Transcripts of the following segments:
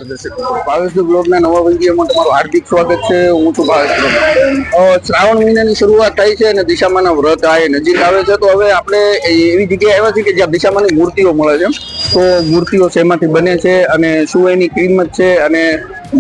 દર્શક ભાવેશ બ્લોગના નવા વિડીયોમાં તમારું હાર્દિક સ્વાગત છે. હું છું ભાવેશ. શ્રાવણ મહિનાની શરૂઆત થાય છે અને દિશામાના વ્રત આ નજીક આવે છે, તો હવે આપણે એવી જગ્યાએ આવ્યા છીએ કે જ્યાં દિશામાની મૂર્તિઓ મળે છે. તો મૂર્તિઓ શેમાંથી બને છે અને શું એની કિંમત છે અને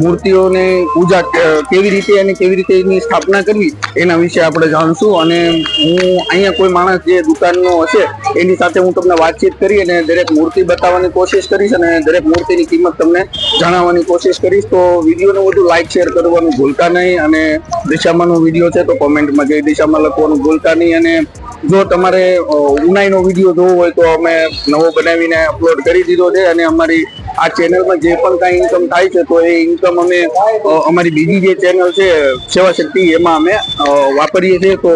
મૂર્તિઓની પૂજા કેવી રીતે અને કેવી રીતે એની સ્થાપના કરવી એના વિશે આપણે જાણશું. અને હું અહીંયા કોઈ માણસ જે દુકાનનો હશે એની સાથે હું તમને વાતચીત કરી અને દરેક મૂર્તિ બતાવવાની કોશિશ કરીશ અને દરેક મૂર્તિની કિંમત તમને જણાવવાની કોશિશ કરીશ. તો વિડીયોને વધુ લાઈક શેર કરવાનું ભૂલતા નહીં અને દિશામાનો વિડીયો છે તો કોમેન્ટમાં જય દિશામાં લખવાનું ભૂલતા નહીં. અને જો તમારે ઉનાઈનો વિડીયો જોવો હોય તો અમે નવો બનાવીને અપલોડ કરી દીધો છે અને અમારી આ ચેનલમાં જે પણ કાંઈ ઇન્કમ થાય છે તો એ ઇન્કમ અમે અમારી બીજી જે ચેનલ છે સેવા શક્તિ એમાં અમે વાપરીએ છીએ. તો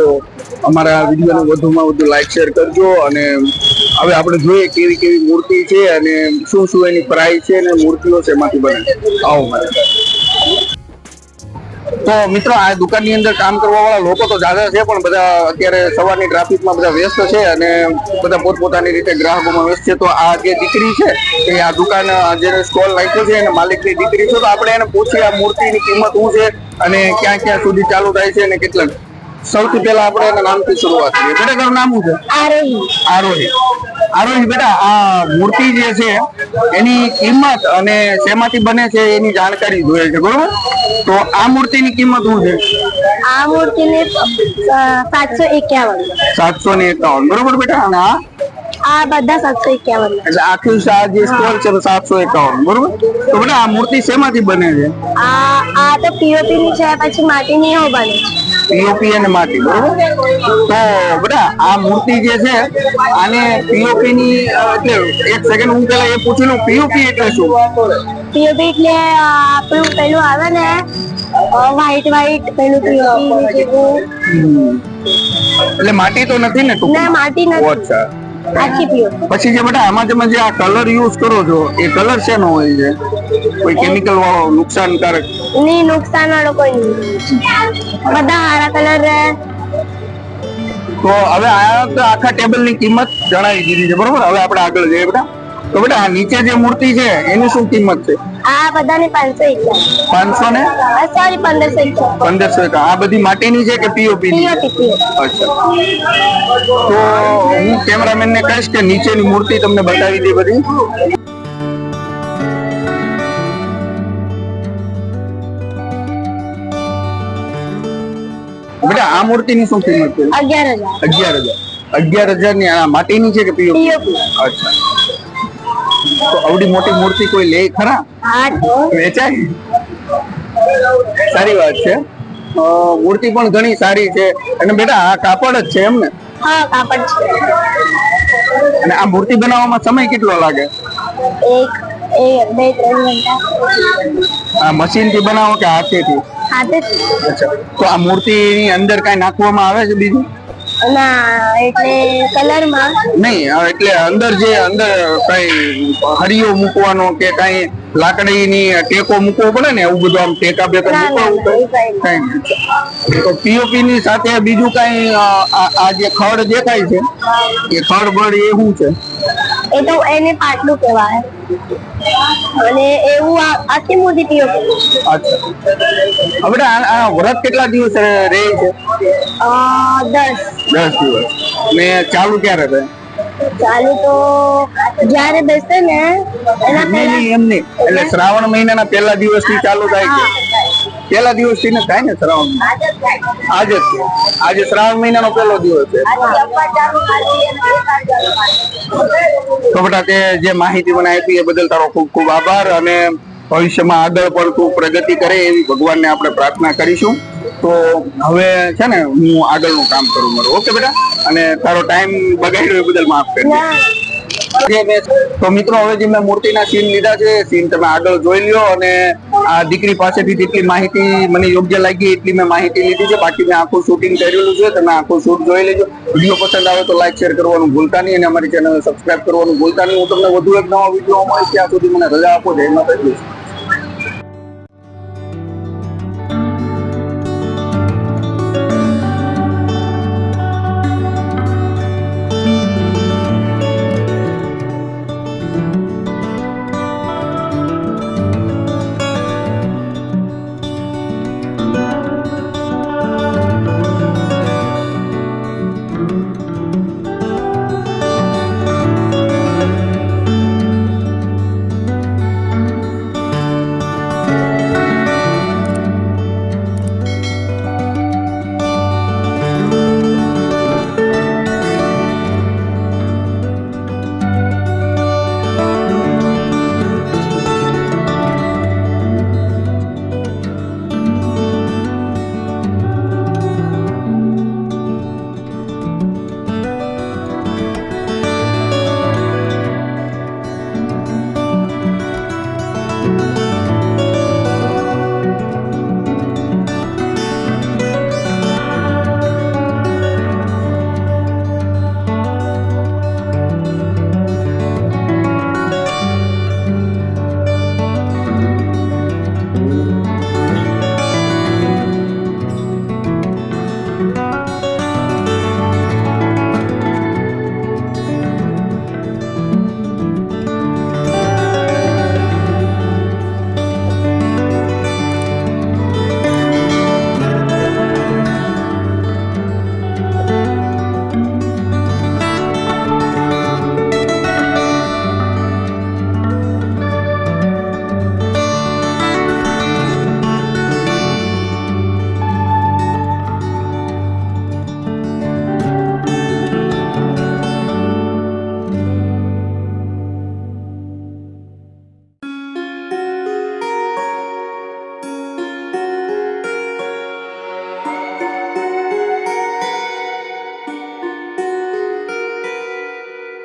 અમારા વિડીયોને વધુમાં વધુ લાઈક શેર કરજો. અને હવે આપણે જોઈએ કેવી કેવી મૂર્તિ છે અને શું શું એની પ્રાઇસ છે અને મૂર્તિઓ શેમાંથી બને. આવો મારે. તો મિત્રો આ દુકાનની અંદર કામ કરવા વાળા લોકો તો જ્યાદા છે, પણ બધા અત્યારે સવારની ટ્રાફિકમાં બધા વ્યસ્ત છે અને બધા પોતપોતાની રીતે ગ્રાહકોમાં વ્યસ્ત છે. તો આ જે દીકરી છે એ આ દુકાન જેને સ્ટોલ નાખ્યો છે એને માલિકની દીકરી છે. તો આપણે એને પૂછીએ આ મૂર્તિની કિંમત શું છે અને ક્યાં ક્યાં સુધી ચાલુ થાય છે અને કેટલા. સૌથી પહેલા આપણે એના નામથી શરૂઆત કરીએ. બેટા તારું નામ શું છે? આરોહી. આરોહી બેટા, આ મૂર્તિ જે છે એની કિંમત અને શેમાંથી બને છે એની જાણકારી જોઈએ છે, બરોબર? તો આ મૂર્તિની કિંમત શું છે? આ મૂર્તિની 751. 751, બરોબર બેટા. અને આ બધા 751. એટલે આખી જે સ્ટોલ છે 751, બરોબર. તો બેટા આ મૂર્તિ શેમાંથી બને છે? આ તો પીઓપી ની છે, પછી માટીની હો બને છે. પીઓપી અને માટી, બરોબર. તો બેટા આ મૂર્તિ જે છે આને પીઓપી ની એટલે એક સેકન્ડ હું પેલા એ પૂછી લઉં, પીઓપી એટલે શું? પીઓપી એટલે આપણું પેલું આવે ને વ્હાઈટ પેલું પીઓપી જેવું. એટલે માટી તો નથી ને? ના, માટી નથી. અચ્છા. આખી પીઓપી. પછી જે બેટા આમાં તમે જે આ કલર યુઝ કરો છો એ કલર શેનો હોય છે? કોઈ કેમિકલ વાળો નુકસાનકારક? નહીં, નુકસાન વાળો કોઈ નહીં, બધા સારા કલર રહે. તો હવે આખા ટેબલ ની કિંમત જણાવી દીધી છે, બરોબર. હવે આપણે આગળ જઈએ બેટા. તો બેટા આ નીચે જે મૂર્તિ છે એની શું કિંમત છે? આ બધાની 551. 500 ને સોરી 1551. 1551. આ બધી માટીની છે કે પીઓપી ની? અચ્છા. તો હું કેમેરામેન ને કહીશ કે નીચેની મૂર્તિ તમને બતાવી દે બધી. બેટા આ મૂર્તિની શું કિંમત છે? 11,000. 11,000 ની. આ માટીની છે કે પીઓપી? અચ્છા. તો આવડી મોટી મૂર્તિ કોઈ લે ખરા? વેચાય? સારી વાત છે. મૂર્તિ પણ ઘણી સારી છે. અને બેટા આ કાપડ જ છે એમ ને? હા, કાપડ છે. અને આ મૂર્તિ બનાવવામાં સમય કેટલો લાગે? 2-3 ઘંટા. આ મશીન થી બનાવો કે હાથેથી? હાથેથી. અચ્છા. તો આ મૂર્તિની અંદર કઈ નાખવામાં આવે છે બીજું? ના, એટલે કલરમાં નહીં, એટલે અંદર કઈ હરિયો મૂકવાનો કે કઈ લાકડીની ટેકો મૂકવો પડે ને, એવું બધું આમ ટેકા બેકા મૂકવું કઈ? તો પીઓપી ની સાથે બીજું કઈ આ જે ખડ દેખાય છે એ ખડ બળ એ શું છે? એ તો એને પાટલું કહેવાય. અને એવું આખી મોટી પીઓપી. અચ્છા. હવે આ વ્રત કેટલા દિવસ રહે છે? 10 દિવસ. ને ચાલુ ક્યારે રહે? ચાલુ તો જ્યારે બેસે ને એના પહેલા. એમની એટલે શ્રાવણ મહિનાના પહેલા દિવસ થી ચાલુ થાય છે? પહેલા દિવસ થી ને થાય ને શ્રાવણ? આજે જ છે. આજે શ્રાવણ મહિનાનો પહેલો દિવસ છે. તો બેટા તે જે માહિતી મને આપી એ બદલ તારો ખૂબ ખૂબ આભાર. અને ભવિષ્યમાં આગળ પણ તું પ્રગતિ કરે એવી ભગવાનને આપણે પ્રાર્થના કરીશું. તો હવે છે ને હું આગળનું કામ કરું મારું. ઓકે બેટા. અને તારો ટાઈમ બગાડ્યો એ બદલ માફ કરજો. તો મિત્રો હવે જે મેં મૂર્તિના સીન લીધા છે સીન તમે આગળ જોઈ લ્યો. અને આ દીકરી પાસેથી જેટલી માહિતી મને યોગ્ય લાગી એટલી મેં માહિતી લીધી છે. બાકી મેં આખું શૂટિંગ કરેલું છે, તમે આખું શૂટ જોઈ લેજો. વિડીયો પસંદ આવે તો લાઈક શેર કરવાનું ભૂલતા નહીં અને અમારી ચેનલ સબસ્ક્રાઇબ કરવાનું ભૂલતા નહીં. હું તમને વધુ એક નવા વિડીયો મળીશ. ત્યાં સુધી મને રજા આપો. જય માતાજી.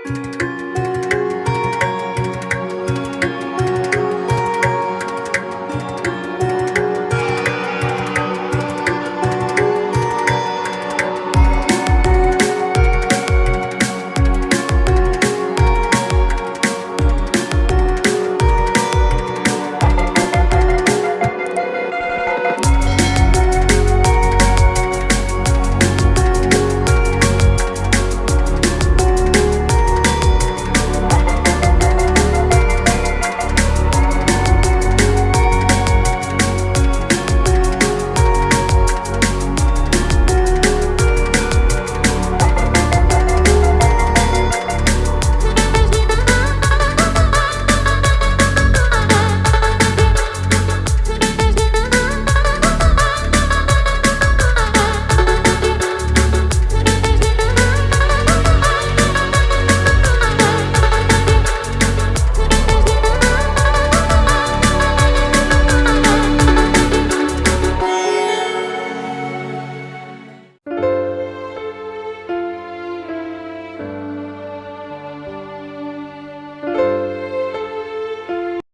છે.